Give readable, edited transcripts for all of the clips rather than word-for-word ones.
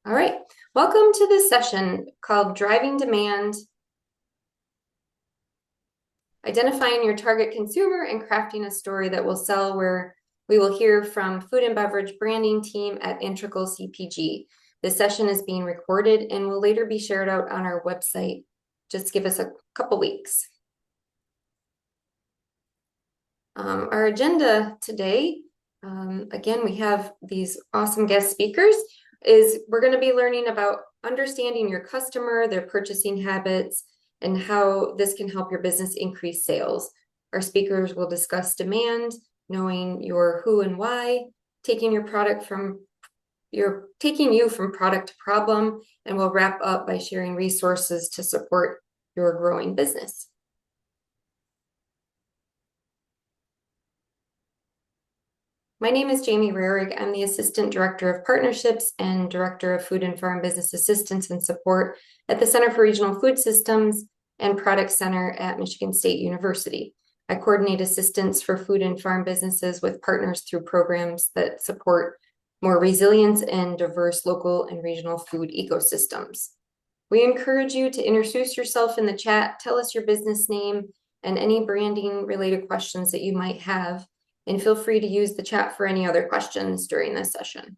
All right, welcome to this session called Driving Demand, Identifying Your Target Consumer and Crafting a Story That Will Sell, where we will hear from food and beverage branding team at Integral CPG. This session is being recorded and will later be shared out on our website. Just give us a couple weeks. Our agenda today, again, we have these awesome guest speakers, we're going to be learning about understanding your customer, their purchasing habits, and how this can help your business increase sales. Our speakers will discuss demand, knowing your who and why, taking you from product to problem, and we'll wrap up by sharing resources to support your growing business. My name is Jamie Rarig. I'm the Assistant Director of Partnerships and Director of Food and Farm Business Assistance and Support at the Center for Regional Food Systems and Product Center at Michigan State University. I coordinate assistance for food and farm businesses with partners through programs that support more resilience and diverse local and regional food ecosystems. We encourage you to introduce yourself in the chat, tell us your business name, and any branding related questions that you might have. And feel free to use the chat for any other questions during this session.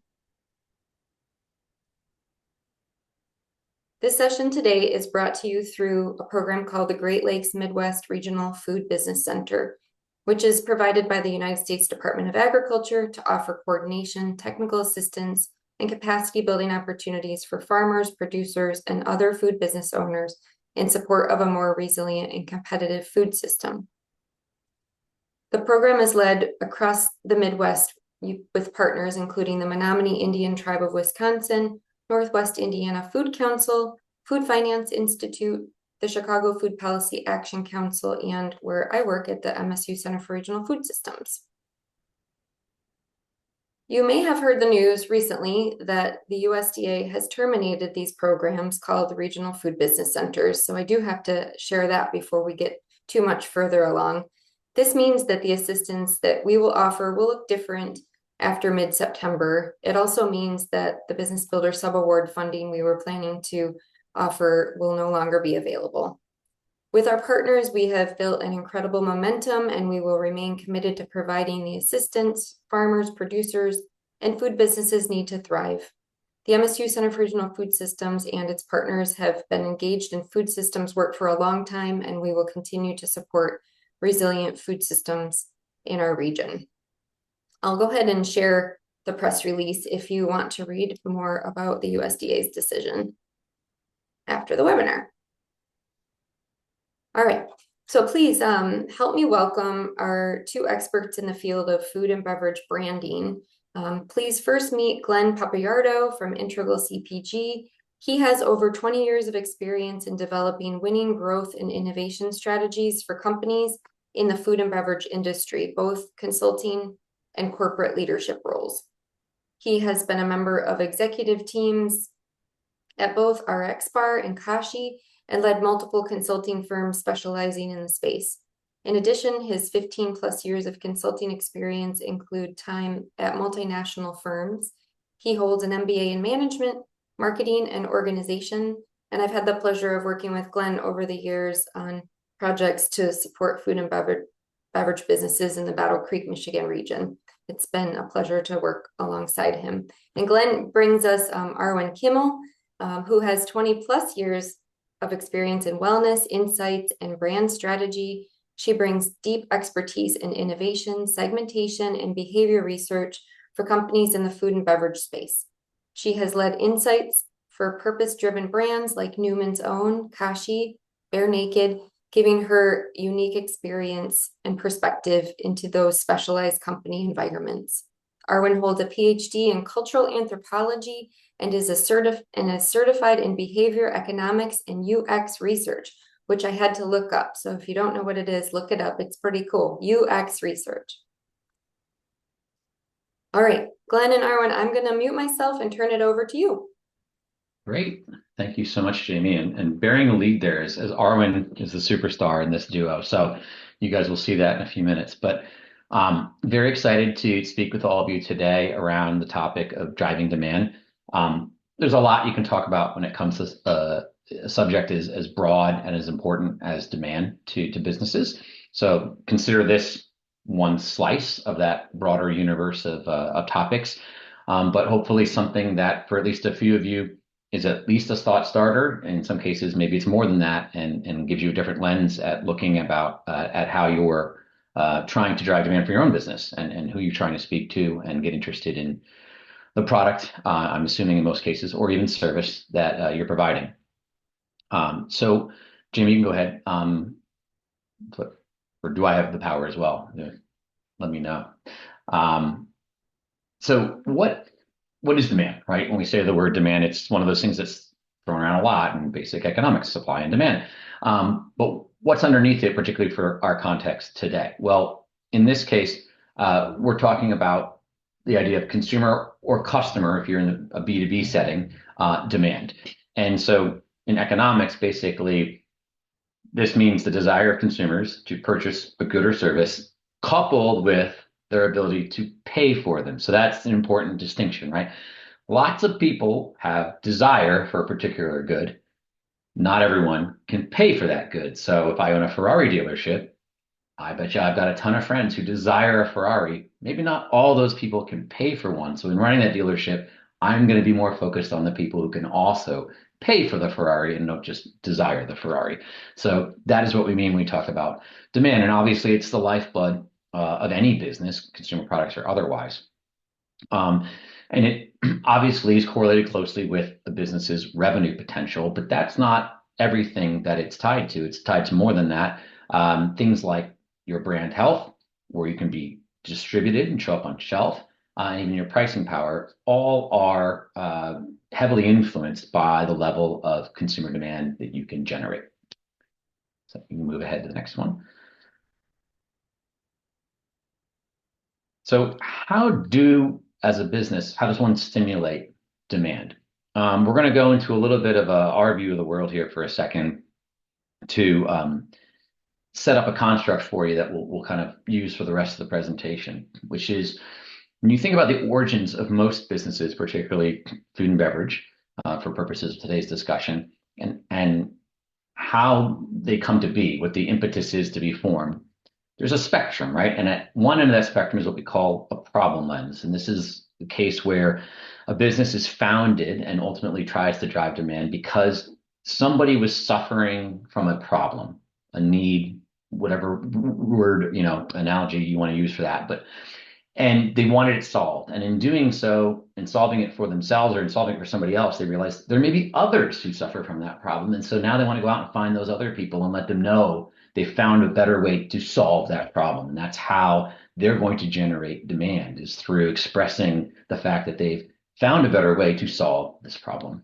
This session today is brought to you through a program called the Great Lakes Midwest Regional Food Business Center, which is provided by the United States Department of Agriculture to offer coordination, technical assistance, and capacity building opportunities for farmers, producers, and other food business owners in support of a more resilient and competitive food system. The program is led across the Midwest with partners including the Menominee Indian Tribe of Wisconsin, Northwest Indiana Food Council, Food Finance Institute, the Chicago Food Policy Action Council, and where I work at the MSU Center for Regional Food Systems. You may have heard the news recently that the USDA has terminated these programs called the Regional Food Business Centers, so I do have to share that before we get too much further along. This means that the assistance that we will offer will look different after mid-September. It also means that the Business Builder Subaward funding we were planning to offer will no longer be available. With our partners, we have built an incredible momentum, and we will remain committed to providing the assistance farmers, producers, and food businesses need to thrive. The MSU Center for Regional Food Systems and its partners have been engaged in food systems work for a long time, and we will continue to support resilient food systems in our region. I'll go ahead and share the press release if you want to read more about the USDA's decision after the webinar. All right, so please help me welcome our two experts in the field of food and beverage branding. Please first meet Glenn Pappalardo from Integral CPG. He has over 20 years of experience in developing winning growth and innovation strategies for companies in the food and beverage industry, both consulting and corporate leadership roles. He has been a member of executive teams at both RX Bar and Kashi and led multiple consulting firms specializing in the space. In addition, his 15 plus years of consulting experience include time at multinational firms. He holds an MBA in management, marketing, and organization, and I've had the pleasure of working with Glenn over the years on projects to support food and beverage businesses in the Battle Creek, Michigan region. It's been a pleasure to work alongside him. And Glenn brings us Arwen Kimmel, who has 20 plus years of experience in wellness, insights, and brand strategy. She brings deep expertise in innovation, segmentation, and behavior research for companies in the food and beverage space. She has led insights for purpose-driven brands like Newman's Own, Kashi, Bare Naked, giving her unique experience and perspective into those specialized company environments. Arwen holds a PhD in cultural anthropology and is certified in behavior economics and UX research, which I had to look up. So if you don't know what it is, look it up. It's pretty cool. UX research. All right, Glenn and Arwen, I'm going to mute myself and turn it over to you. Great. Thank you so much, Jamie. And bearing the lead there is as Arwen is the superstar in this duo. So you guys will see that in a few minutes. But very excited to speak with all of you today around the topic of driving demand. there's a lot you can talk about when it comes to a subject as broad and as important as demand to businesses. So consider this one slice of that broader universe of topics, but hopefully something that for at least a few of you is at least a thought starter. In some cases, maybe it's more than that, and gives you a different lens at looking about at how you're trying to drive demand for your own business and who you're trying to speak to and get interested in the product, I'm assuming in most cases, or even service that you're providing. So, Jamie, you can go ahead. Or do I have the power as well? Yeah, let me know. Um, so, what is demand, right? When we say the word demand, it's one of those things that's thrown around a lot in basic economics, supply and demand. But what's underneath it, particularly for our context today? Well, in this case, we're talking about the idea of consumer or customer, if you're in a B2B setting, demand. And so in economics, basically, this means the desire of consumers to purchase a good or service coupled with their ability to pay for them. So that's an important distinction, right? Lots of people have desire for a particular good. Not everyone can pay for that good. So if I own a Ferrari dealership, I bet you I've got a ton of friends who desire a Ferrari. Maybe not all those people can pay for one. So in running that dealership, I'm going to be more focused on the people who can also pay for the Ferrari and don't just desire the Ferrari. So that is what we mean when we talk about demand. And obviously, it's the lifeblood of any business, consumer products or otherwise. Um, and it obviously is correlated closely with the business's revenue potential, but that's not everything that it's tied to. It's tied to more than that. Things like your brand health, where you can be distributed and show up on shelf, and even your pricing power, all are heavily influenced by the level of consumer demand that you can generate. So you can move ahead to the next one. So as a business, how does one stimulate demand? We're going to go into a little bit of our view of the world here for a second to set up a construct for you that we'll kind of use for the rest of the presentation, which is when you think about the origins of most businesses, particularly food and beverage, for purposes of today's discussion, and how they come to be, what the impetus is to be formed, there's a spectrum, right? And at one end of that spectrum is what we call a problem lens. And this is the case where a business is founded and ultimately tries to drive demand because somebody was suffering from a problem, a need, whatever word, analogy you want to use for that. And they wanted it solved. And in doing so, and solving it for themselves or in solving it for somebody else, they realized there may be others who suffer from that problem. And so now they want to go out and find those other people and let them know they found a better way to solve that problem. And that's how they're going to generate demand, is through expressing the fact that they've found a better way to solve this problem.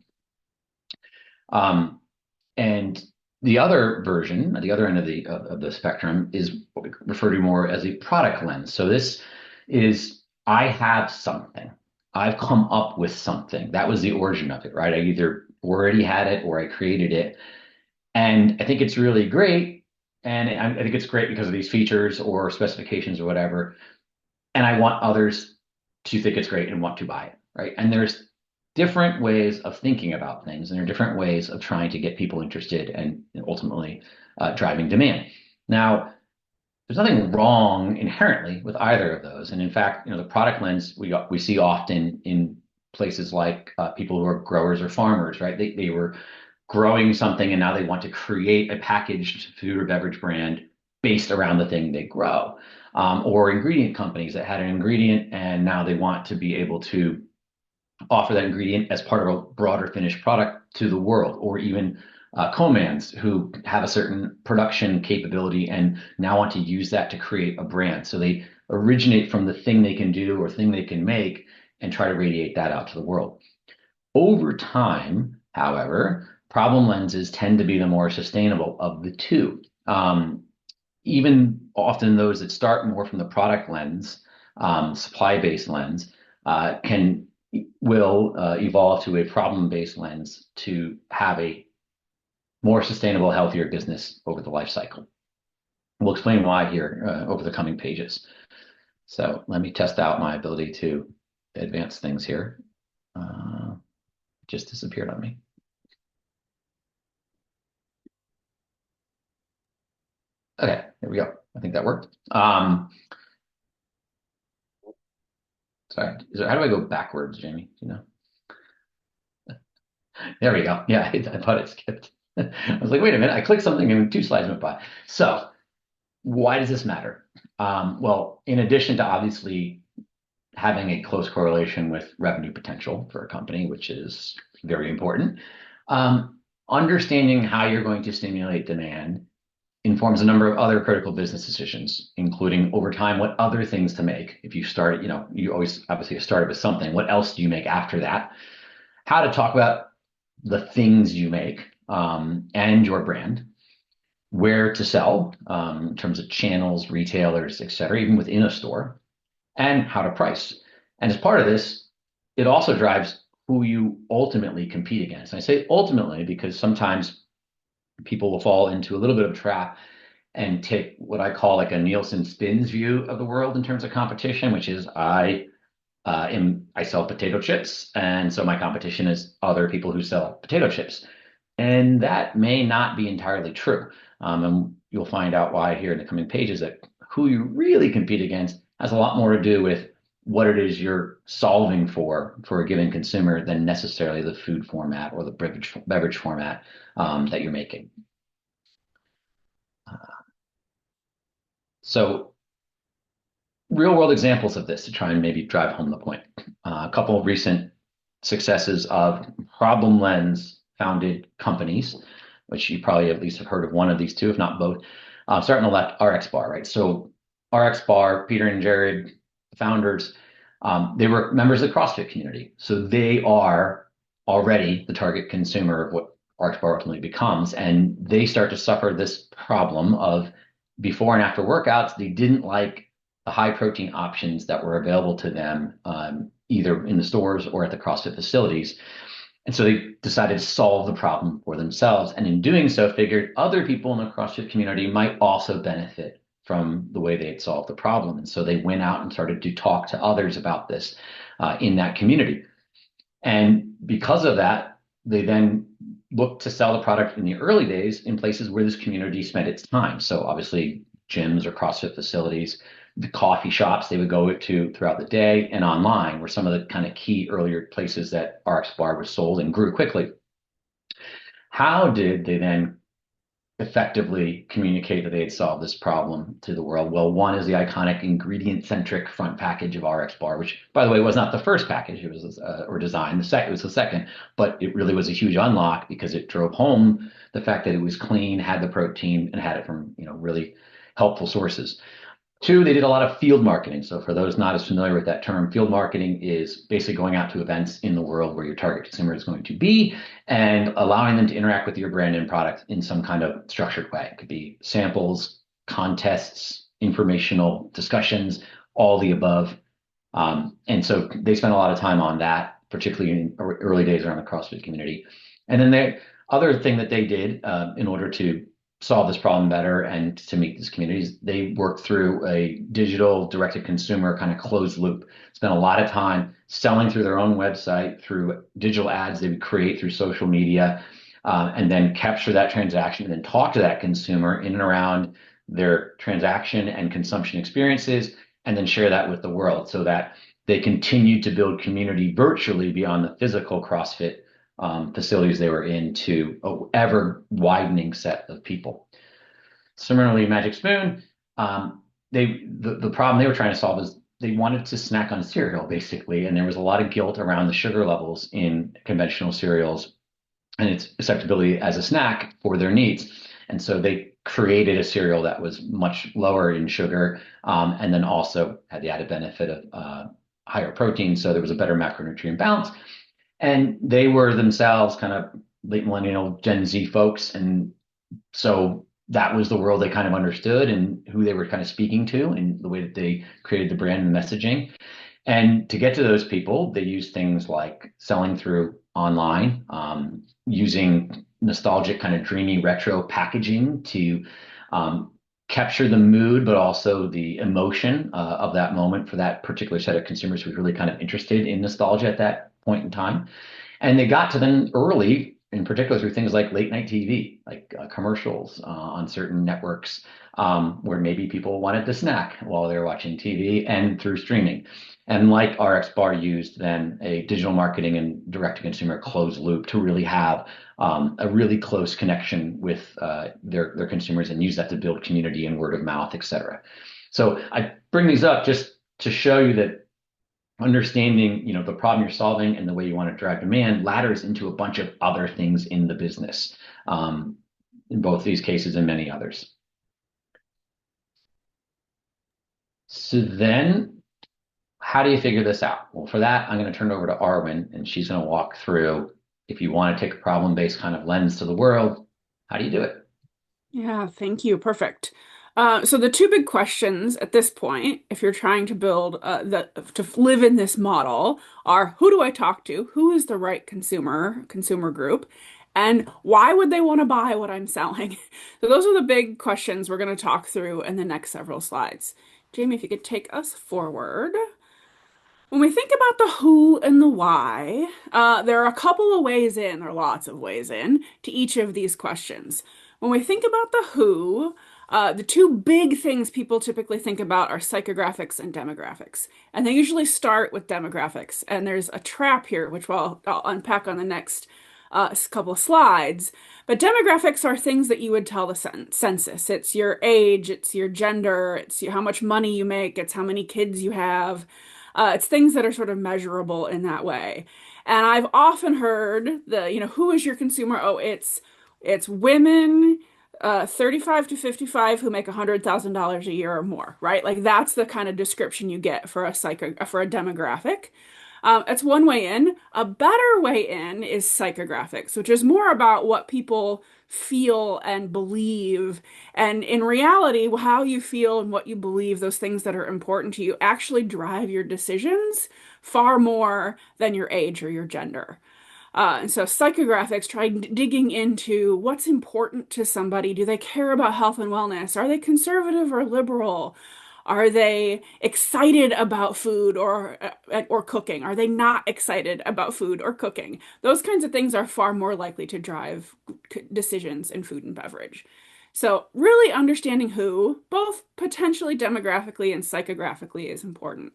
And the other version, at the other end of the spectrum, is what we refer to more as a product lens. So this is, I have something. I've come up with something. That was the origin of it, right? I either already had it or I created it. And I think it's really great. And I think it's great because of these features or specifications or whatever. And I want others to think it's great and want to buy it, right? And there's different ways of thinking about things, and there are different ways of trying to get people interested and ultimately driving demand. Now, there's nothing wrong inherently with either of those, and in fact, the product lens we see often in places like people who are growers or farmers, right? They were growing something and now they want to create a packaged food or beverage brand based around the thing they grow. Or ingredient companies that had an ingredient and now they want to be able to offer that ingredient as part of a broader finished product to the world, or even co-mans who have a certain production capability and now want to use that to create a brand. So they originate from the thing they can do or thing they can make and try to radiate that out to the world. Over time, however, problem lenses tend to be the more sustainable of the two. Even often those that start more from the product lens, supply-based lens, will evolve to a problem-based lens to have a more sustainable, healthier business over the life cycle. We'll explain why here over the coming pages. So let me test out my ability to advance things here. just disappeared on me. Okay, there we go. I think that worked. Sorry, how do I go backwards, Jamie? Do you know? There we go. Yeah, I thought it skipped. I was like, wait a minute, I clicked something and two slides went by. So why does this matter? Well, in addition to obviously having a close correlation with revenue potential for a company, which is very important, understanding how you're going to stimulate demand informs a number of other critical business decisions, including over time, what other things to make. If you start, you always obviously started with something. What else do you make after that? How to talk about the things you make and your brand, where to sell in terms of channels, retailers, et cetera, even within a store, and how to price. And as part of this, it also drives who you ultimately compete against. And I say ultimately because sometimes people will fall into a little bit of a trap and take what I call like a Nielsen spins view of the world in terms of competition, which is I sell potato chips, and so my competition is other people who sell potato chips. And that may not be entirely true. And you'll find out why here in the coming pages that who you really compete against has a lot more to do with what it is you're solving for a given consumer than necessarily the food format or the beverage format that you're making. So real world examples of this to try and maybe drive home the point. A couple of recent successes of problem lens founded companies, which you probably at least have heard of one of these two, if not both. Starting on the left, RX Bar, right? So RX Bar, Peter and Jared, founders, they were members of the CrossFit community. So they are already the target consumer of what RX Bar ultimately becomes. And they start to suffer this problem of before and after workouts, they didn't like the high protein options that were available to them, either in the stores or at the CrossFit facilities. And so they decided to solve the problem for themselves. And in doing so, figured other people in the CrossFit community might also benefit from the way they had solved the problem. And so they went out and started to talk to others about this in that community. And because of that, they then looked to sell the product in the early days in places where this community spent its time. So obviously gyms or CrossFit facilities, the coffee shops they would go to throughout the day, and online were some of the kind of key earlier places that RX Bar was sold and grew quickly. How did they then effectively communicate that they had solved this problem to the world? Well, one is the iconic ingredient-centric front package of RX Bar, which, by the way, was not the first package. It was or design. The second was the second, but it really was a huge unlock because it drove home the fact that it was clean, had the protein, and had it from really helpful sources. Two, they did a lot of field marketing. So for those not as familiar with that term, field marketing is basically going out to events in the world where your target consumer is going to be and allowing them to interact with your brand and product in some kind of structured way. It could be samples, contests, informational discussions, all the above. And so they spent a lot of time on that, particularly in early days around the CrossFit community. And then the other thing that they did in order to solve this problem better and to meet these communities, they worked through a digital direct-to-consumer kind of closed loop. Spent a lot of time selling through their own website, through digital ads they would create through social media, and then capture that transaction and then talk to that consumer in and around their transaction and consumption experiences, and then share that with the world so that they continued to build community virtually beyond the physical CrossFit facilities they were in to an ever widening set of people. Similarly, Magic Spoon, the problem they were trying to solve is they wanted to snack on cereal basically, and there was a lot of guilt around the sugar levels in conventional cereals and its acceptability as a snack for their needs. And so they created a cereal that was much lower in sugar, and then also had the added benefit of higher protein, so there was a better macronutrient balance. And they were themselves kind of late millennial Gen Z folks. And so that was the world they kind of understood and who they were kind of speaking to and the way that they created the brand and the messaging. And to get to those people, they used things like selling through online, using nostalgic kind of dreamy retro packaging to capture the mood, but also the emotion of that moment for that particular set of consumers who were really kind of interested in nostalgia at that point in time. And they got to them early, in particular through things like late night TV, like commercials on certain networks, where maybe people wanted to snack while they were watching TV, and through streaming. And like RX Bar used then a digital marketing and direct to consumer closed loop to really have a really close connection with their consumers and use that to build community and word of mouth, et cetera. So I bring these up just to show you that understanding, the problem you're solving and the way you want to drive demand ladders into a bunch of other things in the business, in both these cases and many others. So then how do you figure this out? Well, for that, I'm going to turn it over to Arwen, and she's going to walk through, if you want to take a problem-based kind of lens to the world, how do you do it? Yeah, thank you. Perfect. So the two big questions at this point, if you're trying to build to live in this model, are who do I talk to? Who is the right consumer group? And why would they want to buy what I'm selling? So those are the big questions we're going to talk through in the next several slides. Jamie, if you could take us forward. When we think about the who and the why, there are a couple of ways in, there are lots of ways in, to each of these questions. When we think about the who, the two big things people typically think about are psychographics and demographics. And they usually start with demographics. And there's a trap here, which I'll unpack on the next couple of slides. But demographics are things that you would tell the census. It's your age, it's your gender, it's how much money you make, it's how many kids you have. It's things that are sort of measurable in that way. And I've often heard who is your consumer? Oh, it's women 35 to 55 who make $100,000 a year or more, right? Like that's the kind of description you get for for a demographic. It's one way in. A better way in is psychographics, which is more about what people feel and believe. And in reality, how you feel and what you believe, those things that are important to you, actually drive your decisions far more than your age or your gender. And so psychographics try digging into what's important to somebody. Do they care about health and wellness? Are they conservative or liberal? Are they excited about food or cooking? Are they not excited about food or cooking? Those kinds of things are far more likely to drive decisions in food and beverage. So really understanding who, both potentially demographically and psychographically, is important.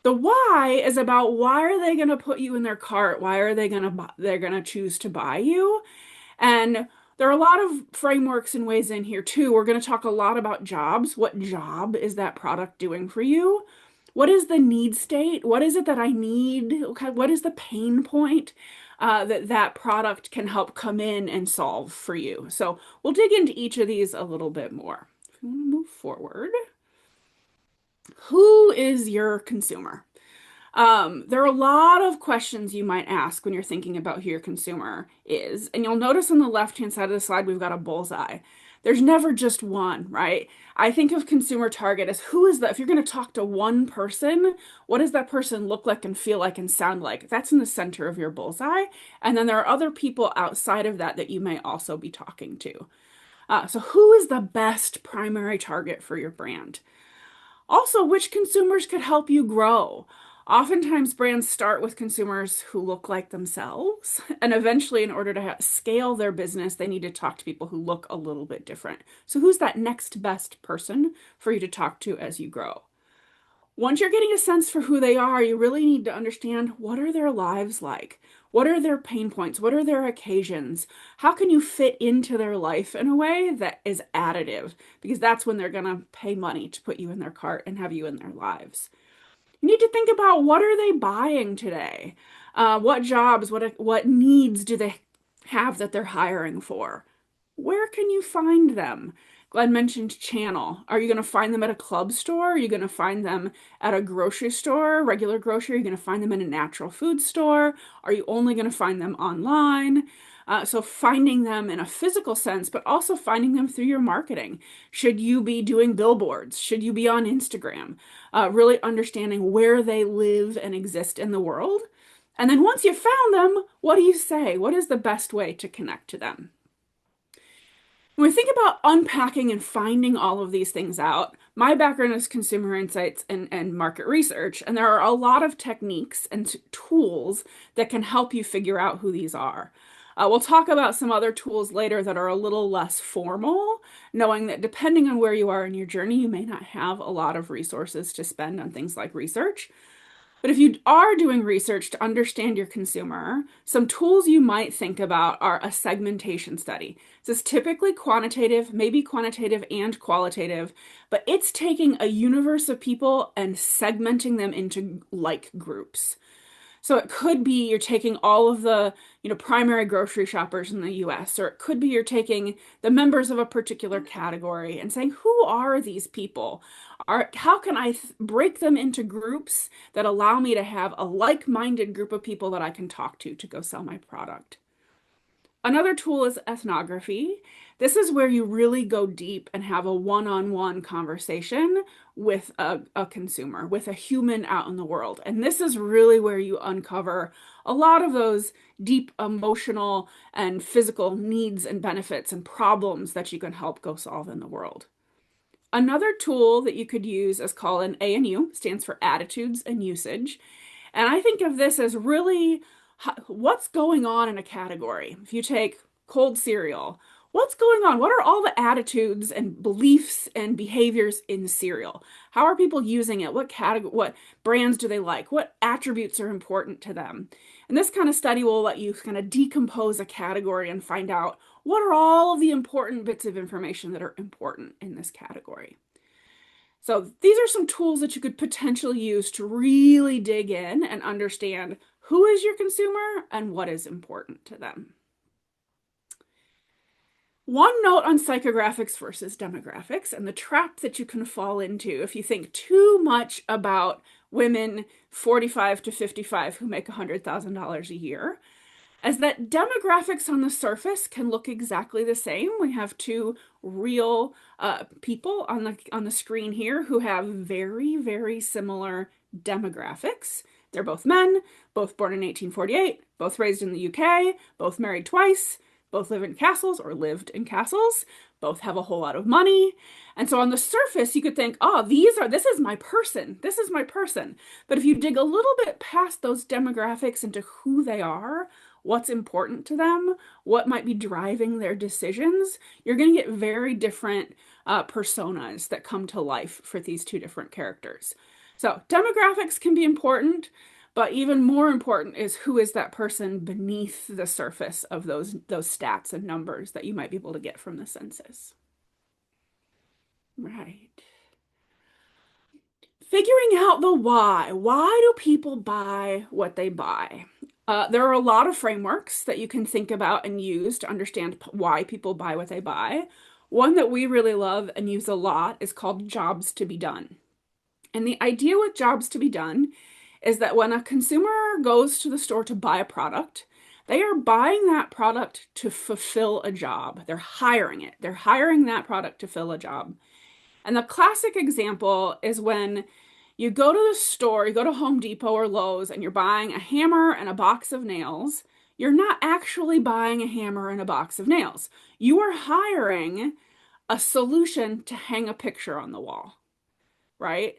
The why is about why are they going to put you in their cart? Why are they're going to choose to buy you? And there are a lot of frameworks and ways in here too. We're going to talk a lot about jobs. What job is that product doing for you? What is the need state? What is it that I need? Okay, what is the pain point that product can help come in and solve for you? So we'll dig into each of these a little bit more. If you want to move forward, who is your consumer? There are a lot of questions you might ask when you're thinking about who your consumer is. And you'll notice on the left-hand side of the slide, we've got a bullseye. There's never just one, right? I think of consumer target as who is that? If you're going to talk to one person, what does that person look like and feel like and sound like? That's in the center of your bullseye. And then there are other people outside of that that you may also be talking to. So who is the best primary target for your brand? Also, which consumers could help you grow? Oftentimes, brands start with consumers who look like themselves, and eventually, in order to scale their business, they need to talk to people who look a little bit different. So, who's that next best person for you to talk to as you grow? Once you're getting a sense for who they are, you really need to understand what are their lives like? What are their pain points? What are their occasions? How can you fit into their life in a way that is additive? Because that's when they're going to pay money to put you in their cart and have you in their lives. You need to think about what are they buying today? What jobs, what needs do they have that they're hiring for? Where can you find them? Glenn mentioned channel. Are you going to find them at a club store? Are you going to find them at a grocery store, regular grocery? Are you going to find them in a natural food store? Are you only going to find them online? So finding them in a physical sense, but also finding them through your marketing. Should you be doing billboards? Should you be on Instagram? Really understanding where they live and exist in the world. And then once you've found them, what do you say? What is the best way to connect to them? When we think about unpacking and finding all of these things out, my background is consumer insights and market research, and there are a lot of techniques and tools that can help you figure out who these are. We'll talk about some other tools later that are a little less formal, knowing that depending on where you are in your journey, you may not have a lot of resources to spend on things like research. But if you are doing research to understand your consumer, some tools you might think about are a segmentation study. This is typically quantitative, maybe quantitative and qualitative, but it's taking a universe of people and segmenting them into like groups. So it could be you're taking all of the, primary grocery shoppers in the US, or it could be you're taking the members of a particular category and saying, who are these people? How can I break them into groups that allow me to have a like-minded group of people that I can talk to go sell my product? Another tool is ethnography. This is where you really go deep and have a one-on-one conversation with a consumer, with a human out in the world. And this is really where you uncover a lot of those deep emotional and physical needs and benefits and problems that you can help go solve in the world. Another tool that you could use is called an ANU, stands for Attitudes and Usage. And I think of this as really what's going on in a category. If you take cold cereal, what's going on? What are all the attitudes and beliefs and behaviors in cereal? How are people using it? What brands do they like? What attributes are important to them? And this kind of study will let you kind of decompose a category and find out what are all of the important bits of information that are important in this category. So these are some tools that you could potentially use to really dig in and understand who is your consumer and what is important to them. One note on psychographics versus demographics and the trap that you can fall into if you think too much about women 45 to 55 who make $100,000 a year, is that demographics on the surface can look exactly the same. We have two real people on the screen here who have very, very similar demographics. They're both men, both born in 1848, both raised in the UK, both married twice, both live in castles or lived in castles, both have a whole lot of money. And so on the surface, you could think, oh, this is my person. This is my person. But if you dig a little bit past those demographics into who they are, what's important to them, what might be driving their decisions, you're going to get very different personas that come to life for these two different characters. So demographics can be important, but even more important is who is that person beneath the surface of those stats and numbers that you might be able to get from the census. Right. Figuring out the why. Why do people buy what they buy? There are a lot of frameworks that you can think about and use to understand why people buy what they buy. One that we really love and use a lot is called jobs to be done. And the idea with jobs to be done is that when a consumer goes to the store to buy a product, they are buying that product to fulfill a job. They're hiring it. They're hiring that product to fill a job. And the classic example is when you go to the store, you go to Home Depot or Lowe's, and you're buying a hammer and a box of nails. You're not actually buying a hammer and a box of nails. You are hiring a solution to hang a picture on the wall, right?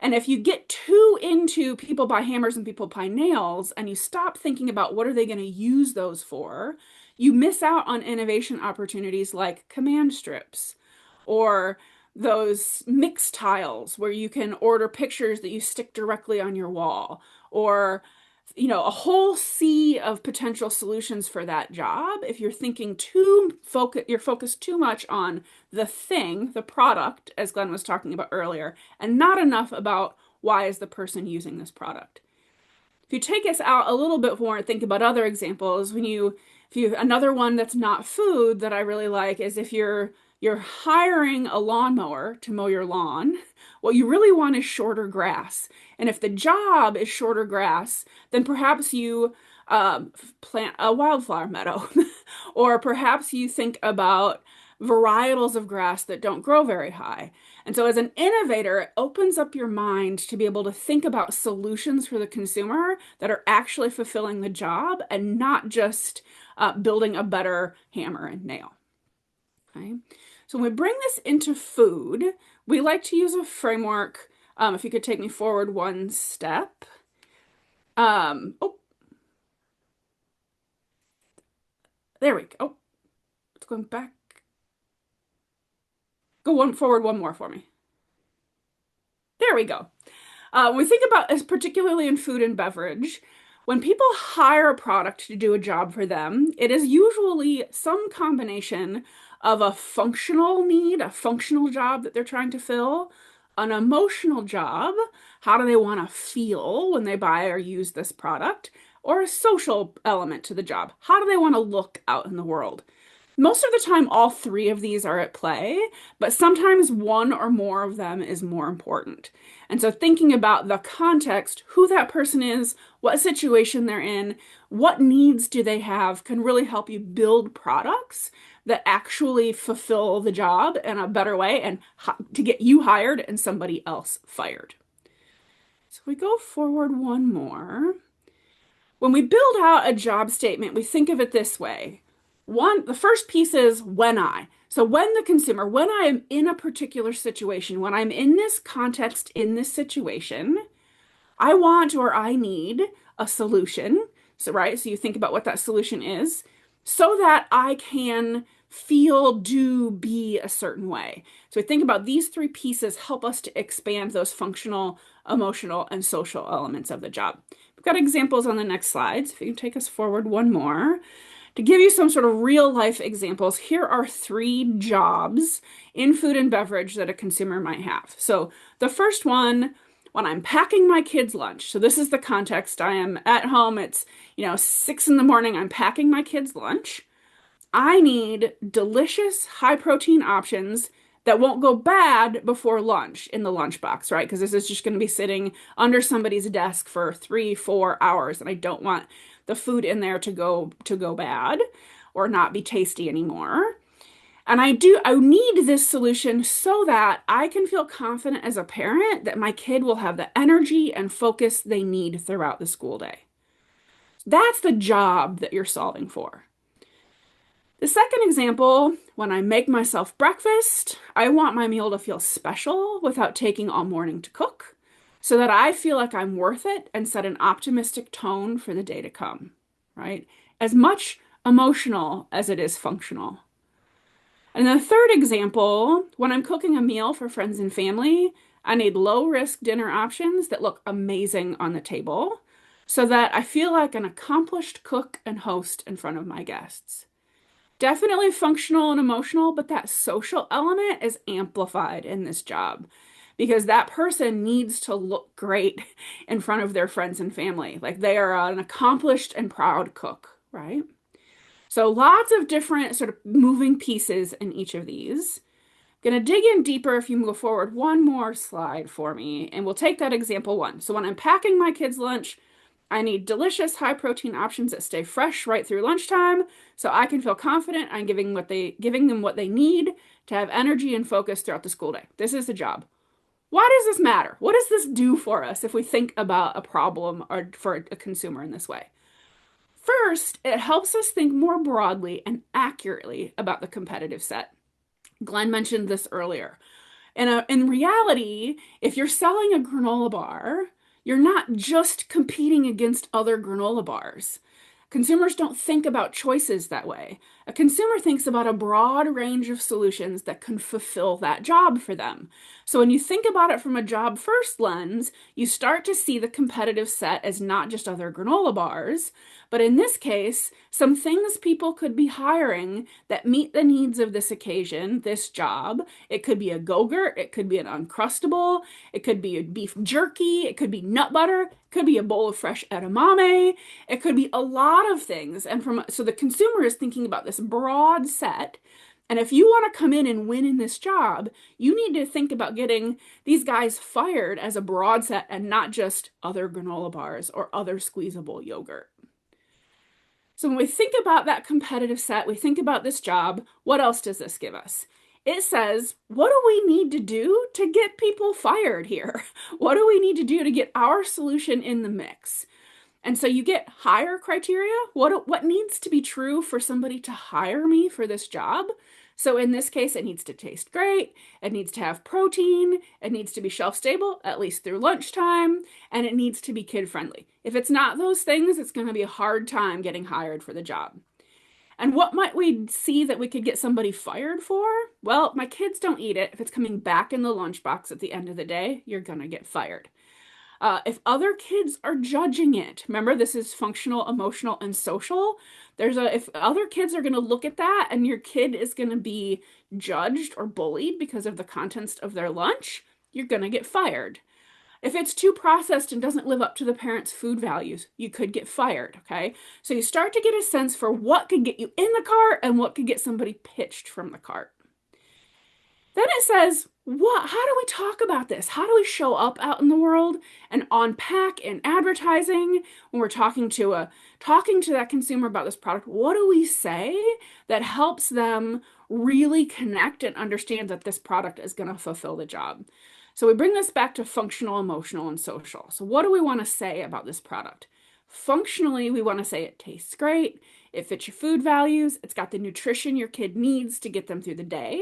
And if you get too into people buy hammers and people buy nails, and you stop thinking about what are they going to use those for, you miss out on innovation opportunities like command strips or those mix tiles where you can order pictures that you stick directly on your wall, or a whole sea of potential solutions for that job. If you're thinking you're focused too much on the thing, the product, as Glenn was talking about earlier, and not enough about why is the person using this product. If you take us out a little bit more and think about other examples, another one that's not food that I really like is if you're hiring a lawnmower to mow your lawn, what you really want is shorter grass. And if the job is shorter grass, then perhaps you plant a wildflower meadow. Or perhaps you think about varietals of grass that don't grow very high. And so as an innovator, it opens up your mind to be able to think about solutions for the consumer that are actually fulfilling the job and not just building a better hammer and nail. Okay. So when we bring this into food, we like to use a framework. If you could take me forward one step. Oh, there we go. Oh, it's going back. Go one forward, one more for me. There we go. When we think about, as particularly in food and beverage, when people hire a product to do a job for them, it is usually some combination of a functional need, a functional job that they're trying to fill, an emotional job, how do they want to feel when they buy or use this product, or a social element to the job, how do they want to look out in the world. Most of the time, all three of these are at play, but sometimes one or more of them is more important. And so, thinking about the context, who that person is, what situation they're in, what needs do they have, can really help you build products that actually fulfill the job in a better way and to get you hired and somebody else fired. So, we go forward one more. When we build out a job statement, we think of it this way. One, the first piece is when I. So when the consumer, when I am in a particular situation, when I'm in this context, in this situation, I want or I need a solution. So, right, so you think about what that solution is so that I can feel, do, be a certain way. So we think about these three pieces help us to expand those functional, emotional, and social elements of the job. We've got examples on the next slides. If you can take us forward one more. To give you some sort of real life examples, here are three jobs in food and beverage that a consumer might have. So the first one, when I'm packing my kids' lunch. So this is the context. I am at home. It's, 6 in the morning. I'm packing my kids' lunch. I need delicious, high protein options that won't go bad before lunch in the lunchbox, right? Because this is just going to be sitting under somebody's desk for 3-4 hours, and I don't want the food in there to go bad or not be tasty anymore. And I need this solution so that I can feel confident as a parent that my kid will have the energy and focus they need throughout the school day. That's the job that you're solving for. The second example, when I make myself breakfast, I want my meal to feel special without taking all morning to cook, so that I feel like I'm worth it and set an optimistic tone for the day to come, right? As much emotional as it is functional. And the third example, when I'm cooking a meal for friends and family, I need low-risk dinner options that look amazing on the table, so that I feel like an accomplished cook and host in front of my guests. Definitely functional and emotional, but that social element is amplified in this job because that person needs to look great in front of their friends and family. Like they are an accomplished and proud cook, right? So lots of different sort of moving pieces in each of these. Gonna dig in deeper if you move forward one more slide for me, and we'll take that example one. So when I'm packing my kids' lunch, I need delicious high protein options that stay fresh right through lunchtime so I can feel confident I'm giving them what they need to have energy and focus throughout the school day. This is the job. Why does this matter? What does this do for us if we think about a problem or for a consumer in this way? First, it helps us think more broadly and accurately about the competitive set. Glenn mentioned this earlier. In reality, if you're selling a granola bar, you're not just competing against other granola bars. Consumers don't think about choices that way. A consumer thinks about a broad range of solutions that can fulfill that job for them. So when you think about it from a job first lens, you start to see the competitive set as not just other granola bars, but in this case, some things people could be hiring that meet the needs of this occasion, this job. It could be a Go-Gurt, it could be an Uncrustable, it could be a beef jerky, it could be nut butter, it could be a bowl of fresh edamame, it could be a lot of things. And so the consumer is thinking about this broad set. And if you want to come in and win in this job, you need to think about getting these guys fired as a broad set and not just other granola bars or other squeezable yogurt. So when we think about that competitive set, we think about this job, what else does this give us? It says, what do we need to do to get people fired here? What do we need to do to get our solution in the mix? And so you get hire criteria. What needs to be true for somebody to hire me for this job? So in this case, it needs to taste great, it needs to have protein, it needs to be shelf stable, at least through lunchtime, and it needs to be kid friendly. If it's not those things, it's going to be a hard time getting hired for the job. And what might we see that we could get somebody fired for? Well, my kids don't eat it. If it's coming back in the lunchbox at the end of the day, you're going to get fired. If other kids are judging it, remember this is functional, emotional, and social. If other kids are going to look at that and your kid is going to be judged or bullied because of the contents of their lunch, you're going to get fired. If it's too processed and doesn't live up to the parents' food values, you could get fired, okay? So you start to get a sense for what could get you in the cart and what could get somebody pitched from the cart. Then it says, how do we talk about this? How do we show up out in the world and unpack in advertising when we're talking to that consumer about this product? What do we say that helps them really connect and understand that this product is going to fulfill the job? So we bring this back to functional, emotional, and social. So what do we want to say about this product? Functionally, we want to say it tastes great, it fits your food values, it's got the nutrition your kid needs to get them through the day.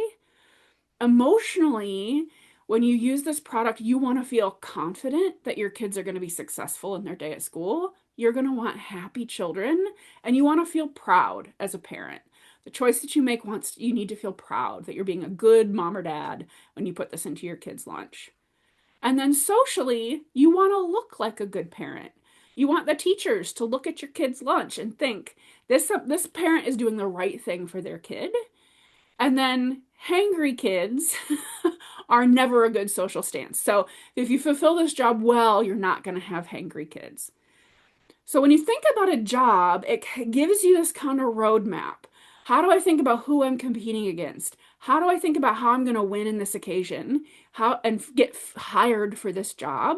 Emotionally, when you use this product, you want to feel confident that your kids are going to be successful in their day at school. You're going to want happy children, and you want to feel proud as a parent. The choice that you make you need to feel proud that you're being a good mom or dad when you put this into your kid's lunch. And then socially, you want to look like a good parent. You want the teachers to look at your kid's lunch and think, this parent is doing the right thing for their kid. And then hangry kids are never a good social stance. So if you fulfill this job well, you're not going to have hangry kids. So when you think about a job, it gives you this kind of roadmap. How do I think about who I'm competing against? How do I think about how I'm going to win in this occasion? How and get hired for this job?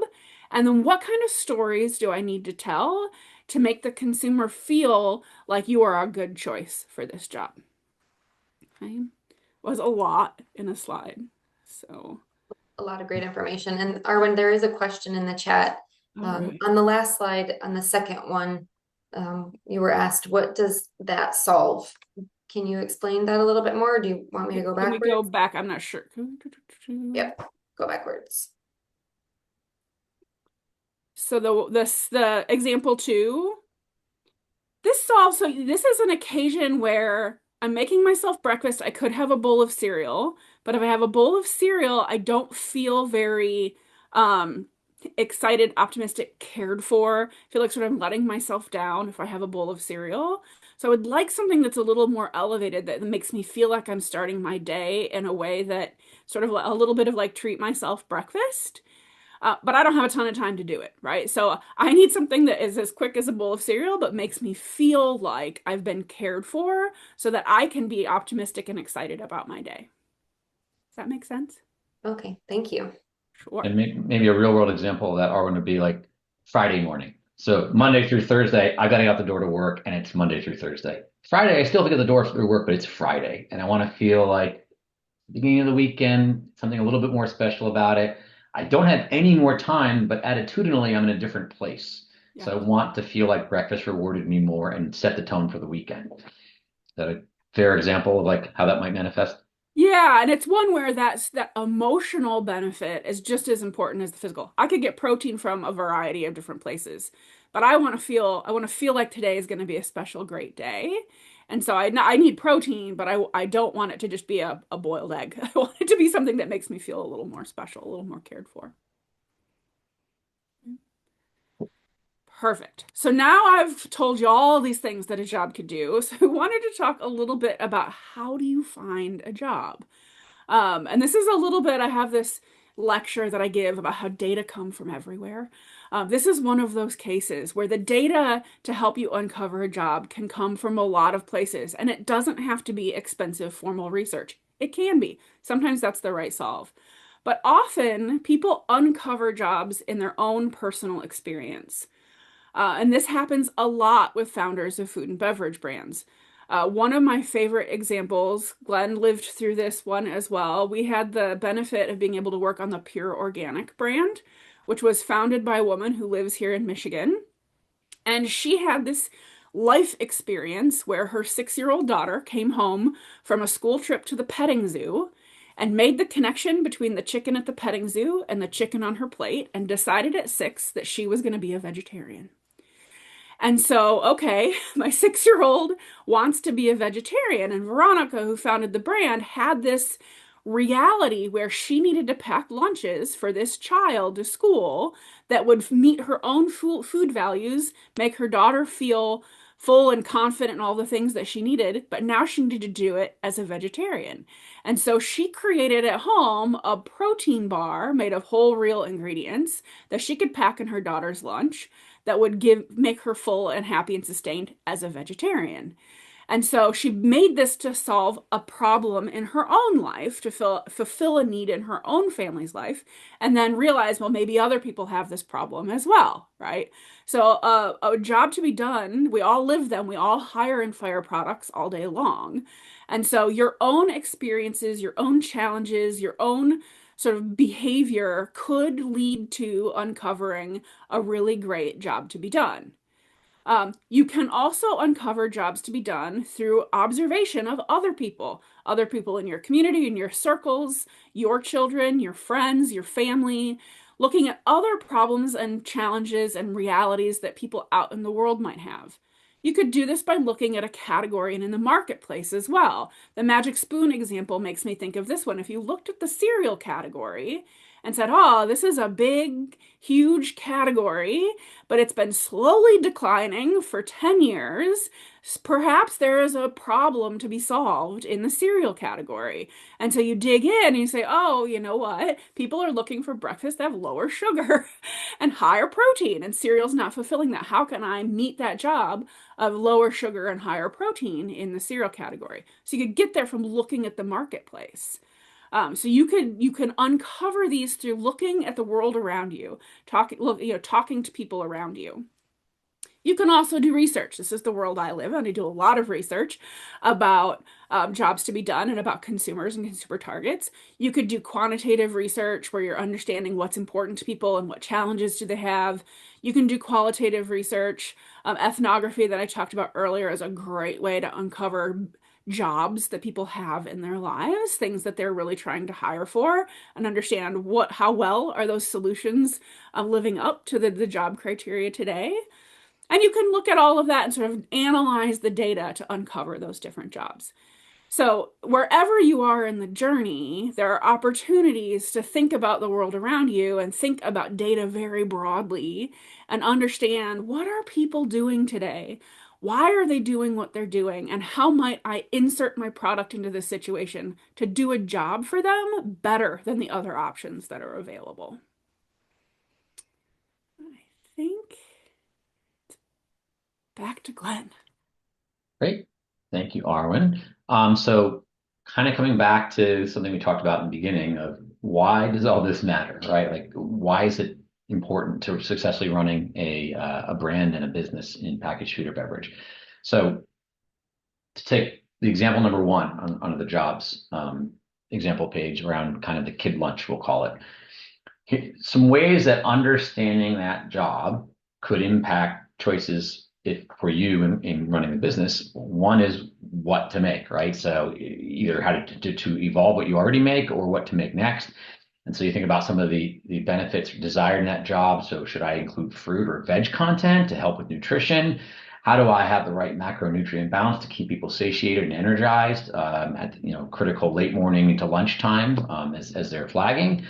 And then what kind of stories do I need to tell to make the consumer feel like you are a good choice for this job? Okay. Was a lot in a slide. So, A lot of great information. And Arwen, there is a question in the chat. all right. On the last slide, on the second one, you were asked, what does that solve? Can you explain that a little bit more? Or do you want me to go Can we backwards? go back? I'm not sure. Yep, go backwards. So the example two, so this is an occasion where I'm making myself breakfast. I could have a bowl of cereal, but if I have a bowl of cereal, I don't feel very excited, optimistic, cared for. I feel like sort of I'm letting myself down if I have a bowl of cereal. So I would like something that's a little more elevated that makes me feel like I'm starting my day in a way that sort of a little bit of like treat myself breakfast. But I don't have a ton of time to do it, right? So I need something that is as quick as a bowl of cereal, but makes me feel like I've been cared for so that I can be optimistic and excited about my day. Does that make sense? Okay, thank you. Sure. And maybe a real world example of that, Arwen, would be like Friday morning. So Monday through Thursday, I got to get out the door to work, and it's Monday through Thursday. Friday, I still have to get the door through work, but it's Friday, and I want to feel like beginning of the weekend, something a little bit more special about it. I don't have any more time, but attitudinally, I'm in a different place. Yeah. So I want to feel like breakfast rewarded me more and set the tone for the weekend. Is that a fair example of like how that might manifest? Yeah, and it's one where that emotional benefit is just as important as the physical. I could get protein from a variety of different places, but I want to feel like today is going to be a special, great day. And so I need protein, but I don't want it to just be a boiled egg. I want it to be something that makes me feel a little more special, a little more cared for. Perfect. So now I've told you all these things that a job could do. So I wanted to talk a little bit about how do you find a job? And this is a little bit, I have this lecture that I give about how data come from everywhere. This is one of those cases where the data to help you uncover a job can come from a lot of places, and it doesn't have to be expensive formal research. It can be. Sometimes that's the right solve. But often people uncover jobs in their own personal experience. And this happens a lot with founders of food and beverage brands. One of my favorite examples, Glenn lived through this one as well. We had the benefit of being able to work on the Pure Organic brand, which was founded by a woman who lives here in Michigan. And she had this life experience where her 6-year-old daughter came home from a school trip to the petting zoo and made the connection between the chicken at the petting zoo and the chicken on her plate and decided at 6 that she was going to be a vegetarian. And so, okay, my 6-year-old wants to be a vegetarian. And Veronica, who founded the brand, had this reality where she needed to pack lunches for this child to school that would meet her own food values, make her daughter feel full and confident in all the things that she needed, but now she needed to do it as a vegetarian. And so she created at home a protein bar made of whole real ingredients that she could pack in her daughter's lunch that would make her full and happy and sustained as a vegetarian. And so she made this to solve a problem in her own life, to fulfill a need in her own family's life, and then realize, well, maybe other people have this problem as well, right? So a job to be done, we all live them, we all hire and fire products all day long. And so your own experiences, your own challenges, your own sort of behavior could lead to uncovering a really great job to be done. You can also uncover jobs to be done through observation of other people in your community, in your circles, your children, your friends, your family, looking at other problems and challenges and realities that people out in the world might have. You could do this by looking at a category and in the marketplace as well. The magic spoon example makes me think of this one. If you looked at the cereal category and said, oh, this is a big, huge category, but it's been slowly declining for 10 years, perhaps there is a problem to be solved in the cereal category. And so you dig in and you say, oh, you know what? People are looking for breakfast that have lower sugar and higher protein, and cereal's not fulfilling that. How can I meet that job of lower sugar and higher protein in the cereal category? So you could get there from looking at the marketplace. So you can uncover these through looking at the world around you, talking to people around you. You can also do research. This is the world I live in. I do a lot of research about jobs to be done and about consumers and consumer targets. You could do quantitative research where you're understanding what's important to people and what challenges do they have. You can do qualitative research. Ethnography that I talked about earlier is a great way to uncover jobs that people have in their lives, things that they're really trying to hire for, and understand how well are those solutions living up to the job criteria today. And you can look at all of that and sort of analyze the data to uncover those different jobs. So wherever you are in the journey, there are opportunities to think about the world around you and think about data very broadly and understand, what are people doing today? Why are they doing what they're doing? And how might I insert my product into this situation to do a job for them better than the other options that are available? I think back to Glenn. Great. Thank you, Arwen. So kind of coming back to something we talked about in the beginning of why does all this matter, right? Like, why is it important to successfully running a brand and a business in packaged food or beverage? So to take the example number one on the jobs example page around kind of the kid lunch, we'll call it. Some ways that understanding that job could impact choices for you in running the business. One is what to make, right? So either how to evolve what you already make or what to make next. And so you think about some of the benefits desired in that job. So should I include fruit or veg content to help with nutrition? How do I have the right macronutrient balance to keep people satiated and energized at critical late morning into lunchtime as they're flagging?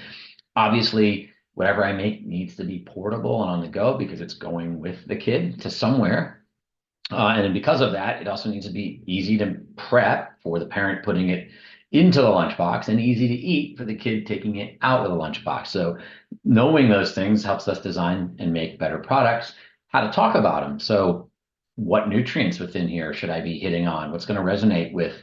Obviously, whatever I make needs to be portable and on the go because it's going with the kid to somewhere. And then because of that, it also needs to be easy to prep for the parent putting it into the lunchbox and easy to eat for the kid taking it out of the lunchbox. So knowing those things helps us design and make better products, how to talk about them. So what nutrients within here should I be hitting on? What's going to resonate with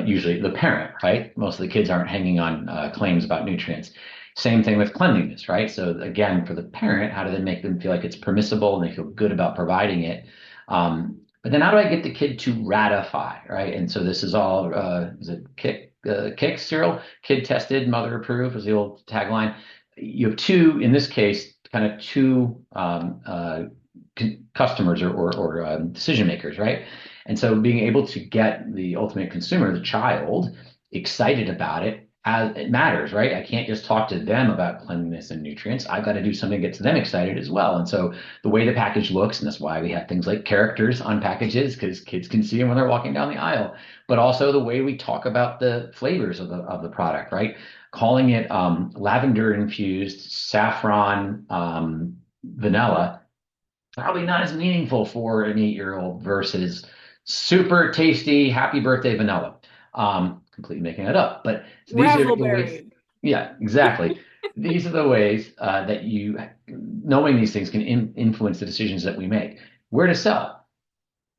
usually the parent, right? Most of the kids aren't hanging on claims about nutrients. Same thing with cleanliness, right? So again, for the parent, how do they make them feel like it's permissible and they feel good about providing it? But then how do I get the kid to ratify, right? And so this is all, is it Kick cereal? Kid tested, mother approved was the old tagline. You have two, in this case, kind of two customers or decision makers, right? And so being able to get the ultimate consumer, the child, excited about it, as it matters, right? I can't just talk to them about cleanliness and nutrients. I've got to do something that gets them excited as well. And so the way the package looks, and that's why we have things like characters on packages, because kids can see them when they're walking down the aisle, but also the way we talk about the flavors of the product, right? Calling it lavender infused saffron vanilla, probably not as meaningful for an 8-year-old versus super tasty happy birthday vanilla. Completely making it up, but these are the ways. Razzleberry. Yeah, exactly. These are the ways that knowing these things can influence the decisions that we make. Where to sell?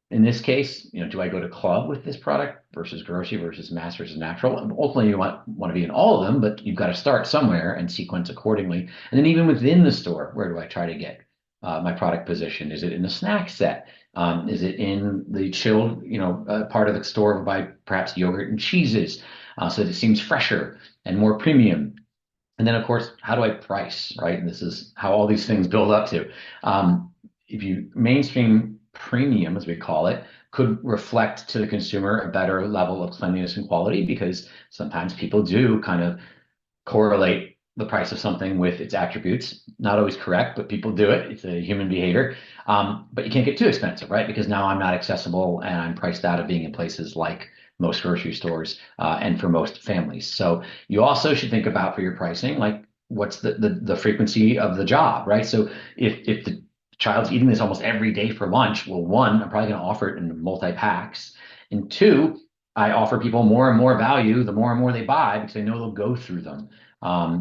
In this case, do I go to club with this product versus grocery versus mass versus natural? And ultimately, you want to be in all of them, but you've got to start somewhere and sequence accordingly. And then even within the store, where do I try to get my product position? Is it in the snack set? Is it in the chilled, part of the store by perhaps yogurt and cheeses, so that it seems fresher and more premium? And then, of course, how do I price, right? And this is how all these things build up to. If you mainstream premium, as we call it, could reflect to the consumer a better level of cleanliness and quality, because sometimes people do kind of correlate the price of something with its attributes. Not always correct, but people do it. It's a human behavior. But you can't get too expensive, right? Because now I'm not accessible and I'm priced out of being in places like most grocery stores and for most families. So you also should think about for your pricing, like what's the frequency of the job, right? So if the child's eating this almost every day for lunch, well, one, I'm probably going to offer it in multi-packs. And two, I offer people more and more value the more and more they buy, because they know they'll go through them.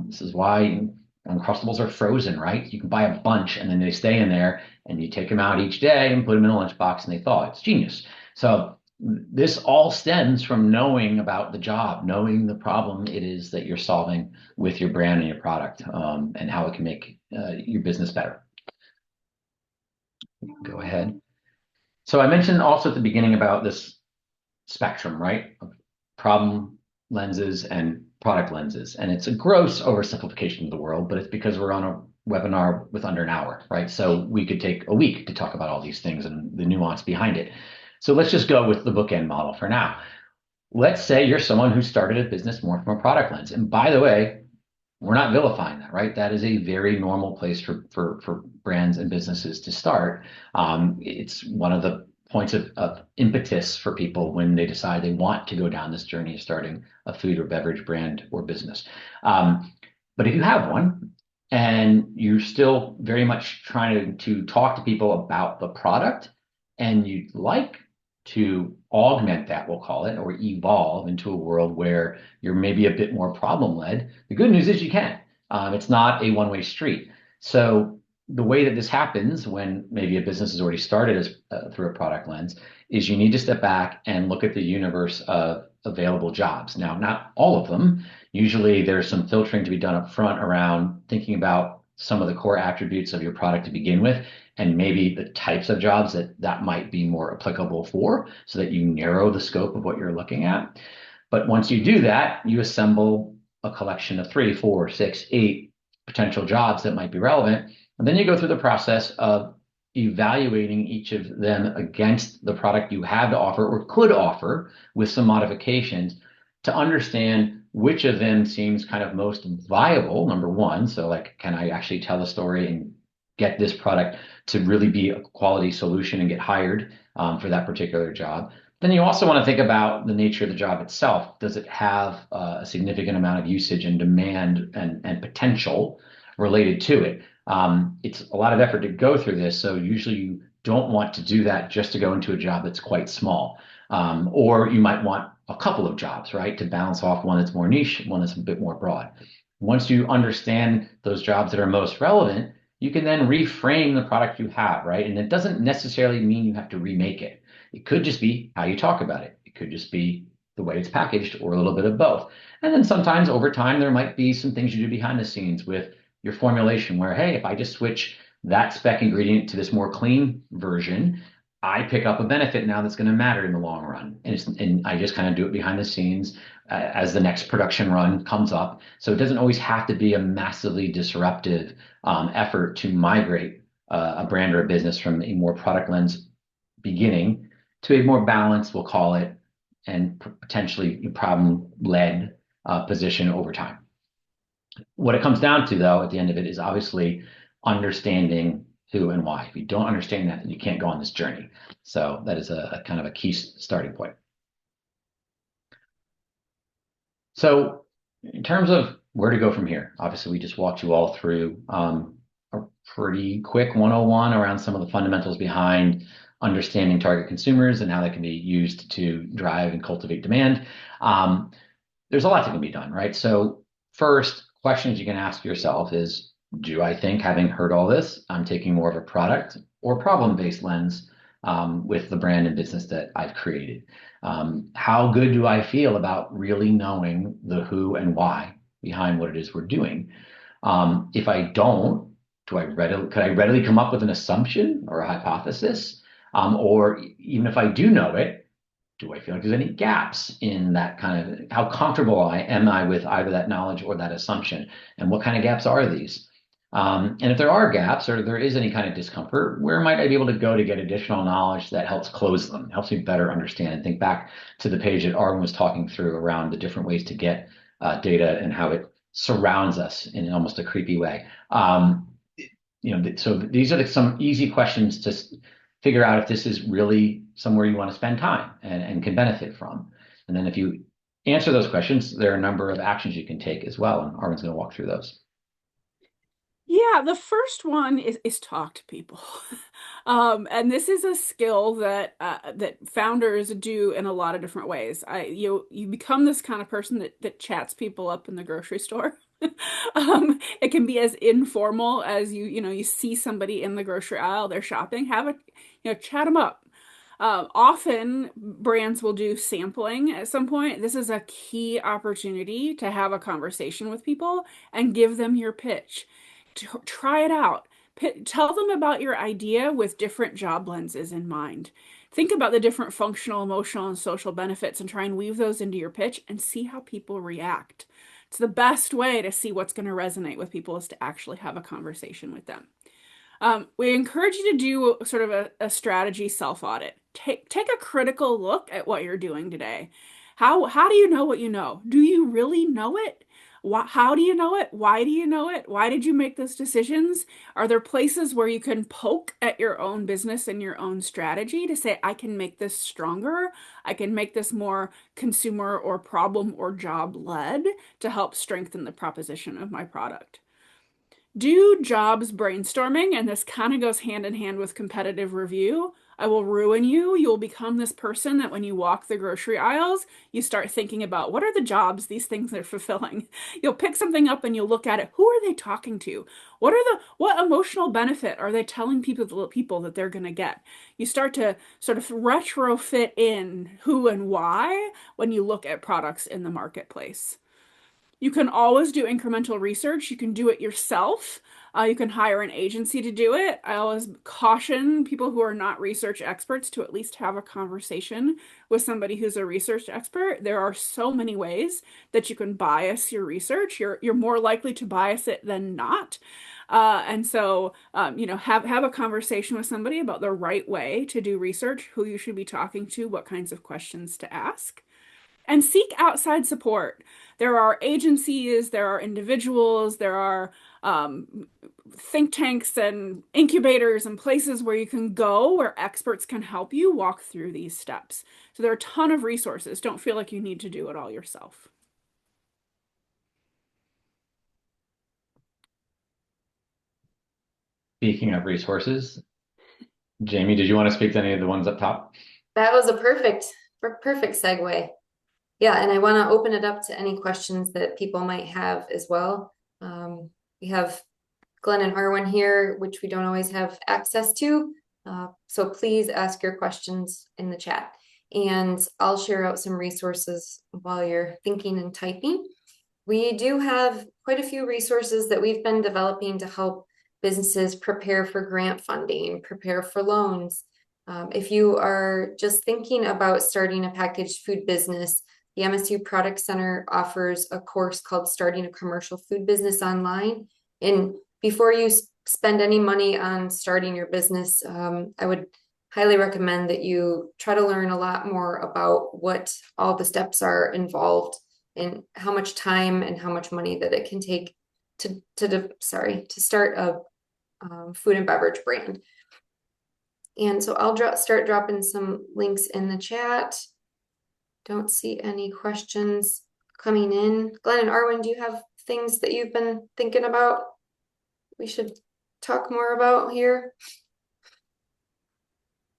This is why Uncrustables are frozen, right? You can buy a bunch and then they stay in there, and you take them out each day and put them in a lunchbox and they thaw. It's genius. So this all stems from knowing about the job, knowing the problem it is that you're solving with your brand and your product, and how it can make your business better. Go ahead. So I mentioned also at the beginning about this spectrum, right? Of problem lenses and product lenses. And it's a gross oversimplification of the world, but it's because we're on a webinar with under an hour, right? So we could take a week to talk about all these things and the nuance behind it. So let's just go with the bookend model for now. Let's say you're someone who started a business more from a product lens. And by the way, we're not vilifying that, right? That is a very normal place for brands and businesses to start. It's one of the points of impetus for people when they decide they want to go down this journey of starting a food or beverage brand or business. But if you have one and you're still very much trying to talk to people about the product, and you'd like to augment that, we'll call it, or evolve into a world where you're maybe a bit more problem led, the good news is you can. It's not a one-way street. So the way that this happens when maybe a business has already started as through a product lens is you need to step back and look at the universe of available jobs. Now, not all of them. Usually there's some filtering to be done up front around thinking about some of the core attributes of your product to begin with, and maybe the types of jobs that might be more applicable for, so that you narrow the scope of what you're looking at. But once you do that, you assemble a collection of 3, 4, 6, 8 potential jobs that might be relevant. And then you go through the process of evaluating each of them against the product you have to offer or could offer with some modifications to understand which of them seems kind of most viable, number one. So like, can I actually tell a story and get this product to really be a quality solution and get hired for that particular job? Then you also want to think about the nature of the job itself. Does it have a significant amount of usage and demand and potential related to it? It's a lot of effort to go through this. So usually you don't want to do that just to go into a job that's quite small. Or you might want a couple of jobs, right, to balance off one that's more niche, one that's a bit more broad. Once you understand those jobs that are most relevant, you can then reframe the product you have, right? And it doesn't necessarily mean you have to remake it. It could just be how you talk about it. It could just be the way it's packaged, or a little bit of both. And then sometimes over time, there might be some things you do behind the scenes with your formulation where, hey, if I just switch that spec ingredient to this more clean version, I pick up a benefit now that's going to matter in the long run. And I just kind of do it behind the scenes as the next production run comes up. So it doesn't always have to be a massively disruptive effort to migrate a brand or a business from a more product lens beginning to a more balanced, we'll call it, and potentially problem-led position over time. What it comes down to, though, at the end of it is obviously understanding who and why. If you don't understand that, then you can't go on this journey. So that is a kind of a key starting point. So in terms of where to go from here, obviously we just walked you all through a pretty quick 101 around some of the fundamentals behind understanding target consumers and how that can be used to drive and cultivate demand. There's a lot that can be done, right? So first, questions you can ask yourself is, do I think, having heard all this, I'm taking more of a product or problem-based lens with the brand and business that I've created? How good do I feel about really knowing the who and why behind what it is we're doing? If I don't, could I readily come up with an assumption or a hypothesis? Or even if I do know it, do I feel like there's any gaps in that kind of how comfortable am I with either that knowledge or that assumption? And what kind of gaps are these? And if there are gaps or there is any kind of discomfort, where might I be able to go to get additional knowledge that helps close them, helps me better understand and think back to the page that Arwen was talking through around the different ways to get data and how it surrounds us in almost a creepy way. So these are some easy questions to figure out if this is really somewhere you want to spend time and can benefit from. And then if you answer those questions, there are a number of actions you can take as well. And Arwen's going to walk through those. Yeah, the first one is talk to people. And this is a skill that that founders do in a lot of different ways. You become this kind of person that chats people up in the grocery store. It can be as informal as you see somebody in the grocery aisle, they're shopping, chat them up. Often brands will do sampling at some point. This is a key opportunity to have a conversation with people and give them your pitch. Try it out. Tell them about your idea with different job lenses in mind. Think about the different functional, emotional, and social benefits and try and weave those into your pitch and see how people react. It's the best way to see what's going to resonate with people is to actually have a conversation with them. We encourage you to do sort of a strategy self-audit. Take a critical look at what you're doing today. How do you know what you know? Do you really know it? How do you know it? Why do you know it? Why did you make those decisions? Are there places where you can poke at your own business and your own strategy to say, I can make this stronger. I can make this more consumer or problem or job led to help strengthen the proposition of my product. Do jobs brainstorming, and this kind of goes hand in hand with competitive review. I will ruin you. You'll become this person that when you walk the grocery aisles, you start thinking about what are the jobs these things are fulfilling. You'll pick something up and you'll look at it. Who are they talking to? What emotional benefit are they telling people that they're going to get? You start to sort of retrofit in who and why when you look at products in the marketplace. You can always do incremental research. You can do it yourself. You can hire an agency to do it. I always caution people who are not research experts to at least have a conversation with somebody who's a research expert. There are so many ways that you can bias your research. You're more likely to bias it than not. And so, have a conversation with somebody about the right way to do research, who you should be talking to, what kinds of questions to ask. And seek outside support. There are agencies, there are individuals, there are think tanks and incubators and places where you can go where experts can help you walk through these steps. So there are a ton of resources. Don't feel like you need to do it all yourself. Speaking of resources, Jamie, did you want to speak to any of the ones up top? That was a perfect segue. Yeah, and I want to open it up to any questions that people might have as well. We have Glenn and Arwen here, which we don't always have access to. So please ask your questions in the chat. And I'll share out some resources while you're thinking and typing. We do have quite a few resources that we've been developing to help businesses prepare for grant funding, prepare for loans. If you are just thinking about starting a packaged food business, the MSU Product Center offers a course called Starting a Commercial Food Business Online. And before you spend any money on starting your business, I would highly recommend that you try to learn a lot more about what all the steps are involved and how much time and how much money that it can take to start a food and beverage brand. And so I'll start dropping some links in the chat. Don't see any questions coming in. Glenn and Arwen, do you have things that you've been thinking about we should talk more about here?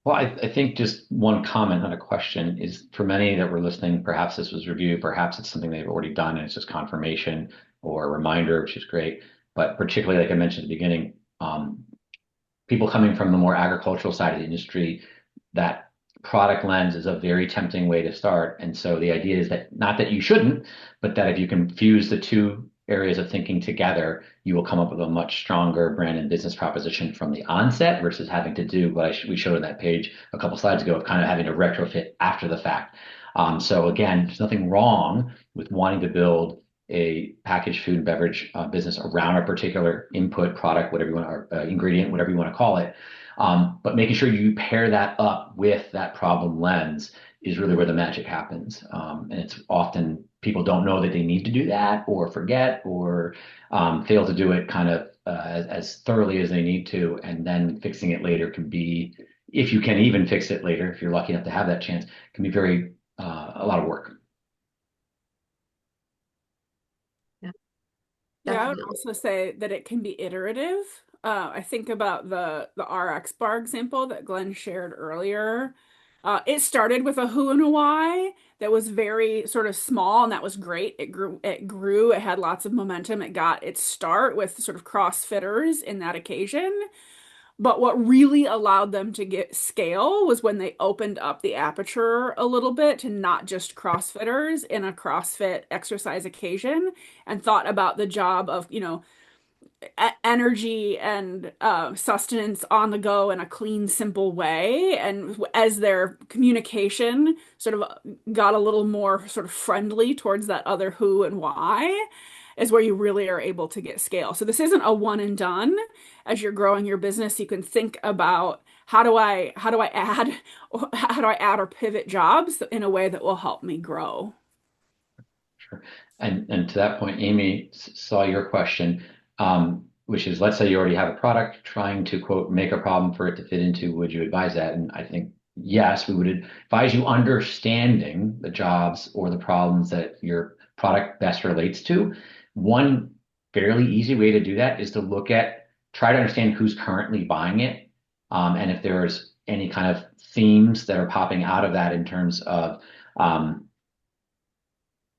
Well, I think just one comment on a question is for many that were listening, perhaps this was review, perhaps it's something they've already done and it's just confirmation or a reminder, which is great. But particularly, like I mentioned at the beginning, people coming from the more agricultural side of the industry, that product lens is a very tempting way to start. And so the idea is that not that you shouldn't, but that if you can fuse the two areas of thinking together, you will come up with a much stronger brand and business proposition from the onset versus having to do what we showed on that page a couple slides ago of kind of having to retrofit after the fact. So again, there's nothing wrong with wanting to build a packaged food and beverage business around a particular input product, whatever you want, or ingredient, whatever you want to call it. But making sure you pair that up with that problem lens is really where the magic happens. And it's often people don't know that they need to do that or forget or fail to do it kind of as thoroughly as they need to. And then fixing it later can be, if you can even fix it later, if you're lucky enough to have that chance, can be very, a lot of work. Yeah, Yeah, I would definitely. also say that it can be iterative. I think about the RX bar example that Glenn shared earlier. It started with a who and a why that was very sort of small, and that was great. It had lots of momentum. It got its start with sort of CrossFitters in that occasion. But what really allowed them to get scale was when they opened up the aperture a little bit to not just CrossFitters in a CrossFit exercise occasion and thought about the job of, energy and sustenance on the go in a clean, simple way. And as their communication sort of got a little more sort of friendly towards that other who and why, is where you really are able to get scale. So this isn't a one and done. As you're growing your business, you can think about how do I add or pivot jobs in a way that will help me grow. Sure. And to that point, Amy saw your question, which is, let's say you already have a product trying to quote make a problem for it to fit into. Would you advise that? And I think yes, we would advise you understanding the jobs or the problems that your product best relates to. One fairly easy way to do that is to try to understand who's currently buying it, and if there's any kind of themes that are popping out of that in terms of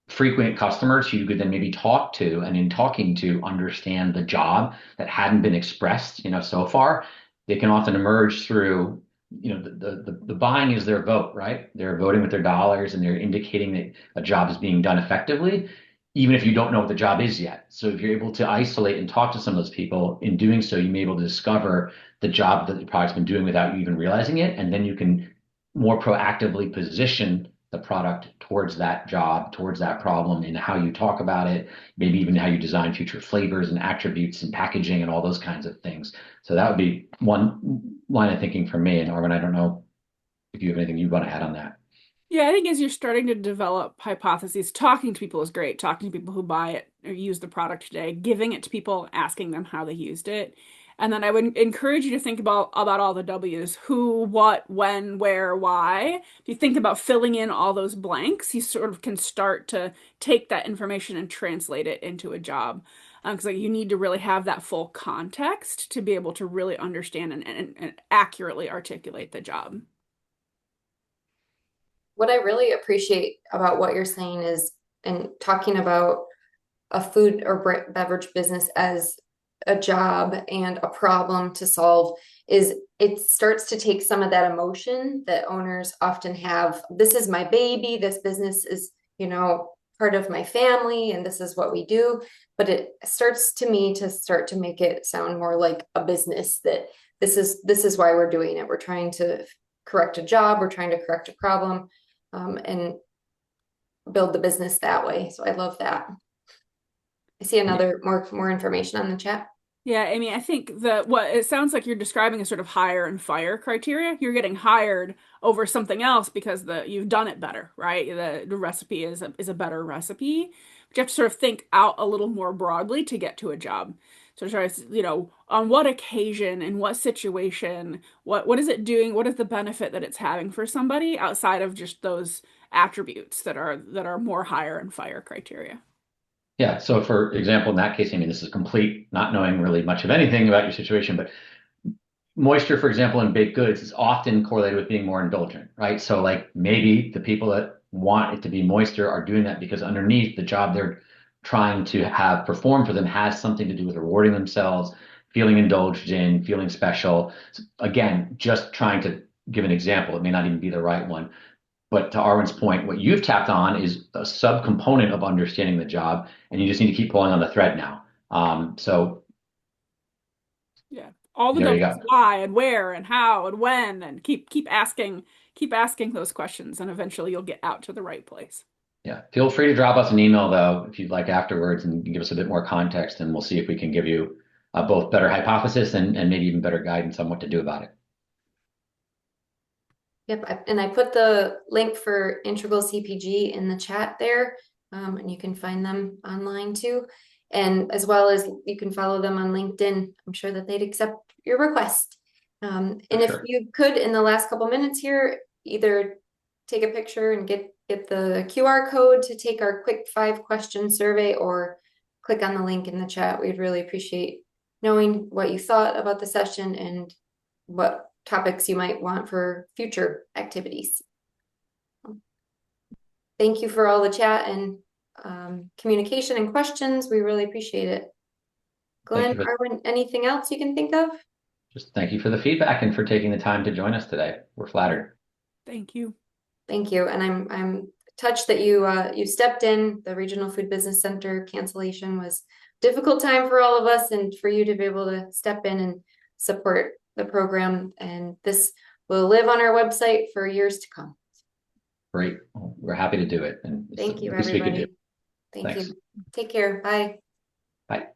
frequent customers who you could then maybe talk to and in talking to understand the job that hadn't been expressed, so far. They can often emerge through, the buying is their vote, right? They're voting with their dollars and they're indicating that a job is being done effectively, even if you don't know what the job is yet. So if you're able to isolate and talk to some of those people, in doing so, you may be able to discover the job that the product's been doing without you even realizing it. And then you can more proactively position the product towards that job, towards that problem, and how you talk about it, maybe even how you design future flavors and attributes and packaging and all those kinds of things. So that would be one line of thinking for me. And Arvin, I don't know if you have anything you want to add on that. Yeah, I think as you're starting to develop hypotheses, talking to people is great. Talking to people who buy it or use the product today, giving it to people, asking them how they used it. And then I would encourage you to think about all the W's, who, what, when, where, why. If you think about filling in all those blanks, you sort of can start to take that information and translate it into a job. Because you need to really have that full context to be able to really understand and accurately articulate the job. What I really appreciate about what you're saying is, and talking about a food or beverage business as a job and a problem to solve, is it starts to take some of that emotion that owners often have. This is my baby. This business is, part of my family, and this is what we do. But it starts to me to start to make it sound more like a business, that this is why we're doing it. We're trying to correct a job. We're trying to correct a problem, and build the business that way. So I love that. I see Yeah. another more information on the chat. Yeah, I mean, I think that what it sounds like you're describing is sort of hire and fire criteria. You're getting hired over something else because you've done it better, right? The recipe is a better recipe. But you have to sort of think out a little more broadly to get to a job. So try to, on what occasion, in what situation, what is it doing? What is the benefit that it's having for somebody outside of just those attributes that are more hire and fire criteria? Yeah. So for example, in that case, I mean, this is complete not knowing really much of anything about your situation, but moisture, for example, in baked goods is often correlated with being more indulgent, right? So like maybe the people that want it to be moisture are doing that because underneath the job they're trying to have perform for them has something to do with rewarding themselves, feeling indulged in, feeling special. So again, just trying to give an example. It may not even be the right one. But to Arwen's point, what you've tapped on is a subcomponent of understanding the job, and you just need to keep pulling on the thread now. So Yeah. All the there you W's, go. why and where and how and when, and keep asking those questions, and eventually you'll get out to the right place. Yeah. Feel free to drop us an email though, if you'd like afterwards and give us a bit more context, and we'll see if we can give you both better hypothesis and maybe even better guidance on what to do about it. Yep, and I put the link for Integral CPG in the chat there, and you can find them online too. And as well as you can follow them on LinkedIn. I'm sure that they'd accept your request. For And if sure. you could, in the last couple minutes here, either take a picture and get the QR code to take our quick 5-question survey, or click on the link in the chat. We'd really appreciate knowing what you thought about the session and what topics you might want for future activities. Thank you for all the chat and communication and questions. We really appreciate it. Thank Glenn, you for Arwen, anything else you can think of? just thank you for the feedback and for taking the time to join us today. We're flattered. Thank you. Thank you. And I'm touched that you stepped in. The Regional Food Business Center cancellation was a difficult time for all of us, and for you to be able to step in and support the program. And this will live on our website for years to come. Great. Well, we're happy to do it, and it's the Thank you, least we could do. everybody. Thank Thanks. you. Take care. Bye. Bye.